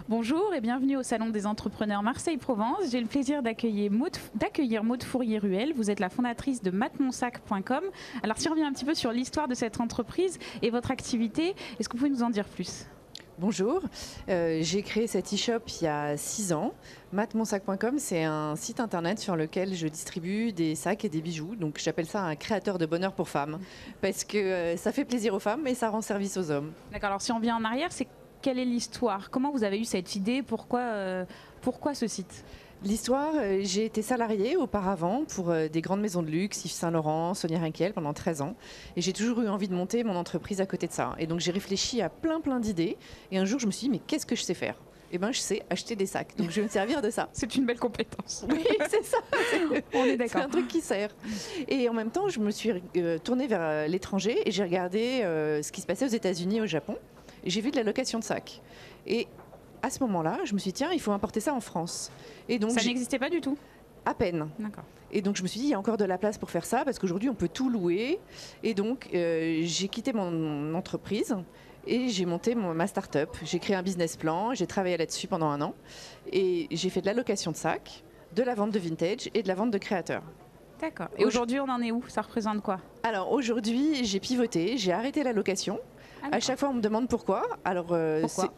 Bonjour et bienvenue au Salon des entrepreneurs Marseille-Provence. J'ai le plaisir d'accueillir Maude Fourier-Ruel. Vous êtes la fondatrice de matmonsac.com. Alors si on revient un petit peu sur l'histoire de cette entreprise et votre activité, est-ce que vous pouvez nous en dire plus ? Bonjour, j'ai créé cet e-shop il y a 6 ans. Matmonsac.com, c'est un site internet sur lequel je distribue des sacs et des bijoux. Donc j'appelle ça un créateur de bonheur pour femmes parce que ça fait plaisir aux femmes et ça rend service aux hommes. D'accord, alors si on revient en arrière, quelle est l'histoire ? Comment vous avez eu cette idée ? Pourquoi ce site ? L'histoire, j'ai été salariée auparavant pour des grandes maisons de luxe, Yves Saint Laurent, Sonia Rykiel pendant 13 ans. Et j'ai toujours eu envie de monter mon entreprise à côté de ça. Et donc j'ai réfléchi à plein d'idées. Et un jour, je me suis dit, mais qu'est-ce que je sais faire ? Eh bien, je sais acheter des sacs. Donc je vais me servir de ça. C'est une belle compétence. Oui, c'est ça. On est d'accord. C'est un truc qui sert. Et en même temps, je me suis tournée vers l'étranger et j'ai regardé ce qui se passait aux États-Unis et au Japon. Et j'ai vu de la location de sacs. Et à ce moment-là, je me suis dit, tiens, il faut importer ça en France. Et donc, ça n'existait pas du tout ? À peine. D'accord. Et donc, je me suis dit, il y a encore de la place pour faire ça, parce qu'aujourd'hui, on peut tout louer. Et donc, j'ai quitté mon entreprise et j'ai monté ma start-up. J'ai créé un business plan, j'ai travaillé là-dessus pendant 1 an. Et j'ai fait de la location de sacs, de la vente de vintage et de la vente de créateurs. D'accord. Et aujourd'hui, on en est où ? Ça représente quoi ? Alors, aujourd'hui, j'ai pivoté, j'ai arrêté la location. À chaque fois, on me demande pourquoi. Alors, pourquoi ?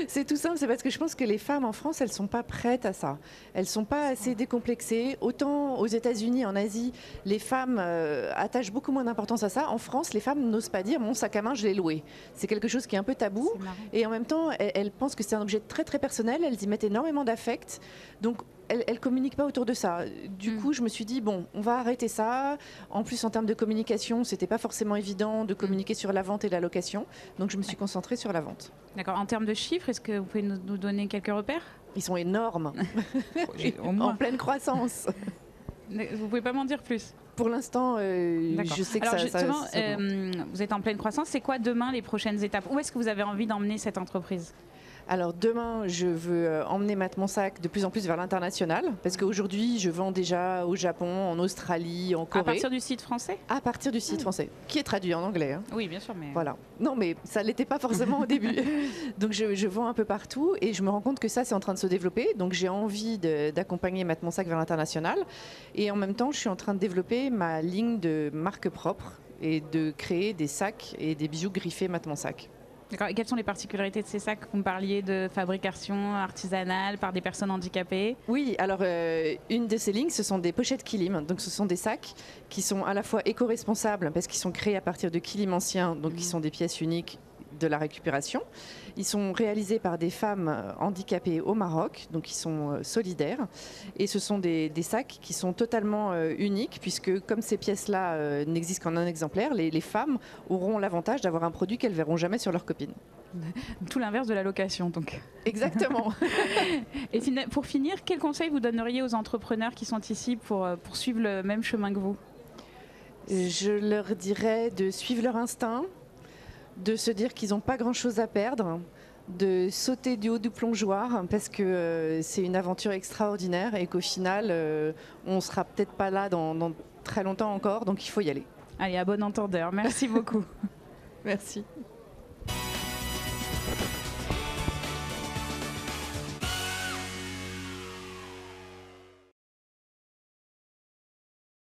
C'est tout simple, c'est parce que je pense que les femmes en France, elles ne sont pas prêtes à ça. Elles ne sont pas assez décomplexées. Autant aux États-Unis, en Asie, les femmes attachent beaucoup moins d'importance à ça. En France, les femmes n'osent pas dire « mon sac à main, je l'ai loué ». C'est quelque chose qui est un peu tabou. Et en même temps, elles pensent que c'est un objet très très personnel. Elles y mettent énormément d'affect. Donc, elles ne communiquent pas autour de ça. Du coup, je me suis dit, bon, on va arrêter ça. En plus, en termes de communication, ce n'était pas forcément évident de communiquer sur la vente et la location. Donc, je me suis concentrée sur la vente. D'accord. En termes de chiffres, est-ce que vous pouvez nous donner quelques repères ? Ils sont énormes. En pleine croissance. Vous ne pouvez pas m'en dire plus ? Pour l'instant, je sais que alors justement, vous êtes en pleine croissance. C'est quoi demain les prochaines étapes ? Où est-ce que vous avez envie d'emmener cette entreprise ? Alors demain, je veux emmener Matmonsac de plus en plus vers l'international parce qu'aujourd'hui, je vends déjà au Japon, en Australie, en Corée. À partir du site français ? À partir du site français, qui est traduit en anglais. Hein. Oui, bien sûr. Mais... Voilà. Non, mais ça ne l'était pas forcément au début. Donc je vends un peu partout et je me rends compte que ça, c'est en train de se développer. Donc j'ai envie d'accompagner Matmonsac vers l'international. Et en même temps, je suis en train de développer ma ligne de marque propre et de créer des sacs et des bijoux griffés Matmonsac. D'accord. Et quelles sont les particularités de ces sacs ? Vous me parliez de fabrication artisanale par des personnes handicapées. Oui, alors une de ces lignes, ce sont des pochettes Kilim. Donc ce sont des sacs qui sont à la fois éco-responsables parce qu'ils sont créés à partir de Kilim anciens, donc qui sont des pièces uniques de la récupération. Ils sont réalisés par des femmes handicapées au Maroc, donc ils sont solidaires. Et ce sont des sacs qui sont totalement uniques, puisque comme ces pièces-là n'existent qu'en un exemplaire, les femmes auront l'avantage d'avoir un produit qu'elles ne verront jamais sur leur copine. Tout l'inverse de la location, donc. Exactement. Et pour finir, quel conseil vous donneriez aux entrepreneurs qui sont ici pour suivre le même chemin que vous ? Je leur dirais de suivre leur instinct, de se dire qu'ils n'ont pas grand-chose à perdre, de sauter du haut du plongeoir parce que c'est une aventure extraordinaire et qu'au final, on ne sera peut-être pas là dans très longtemps encore, donc il faut y aller. Allez, à bon entendeur. Merci beaucoup. Merci.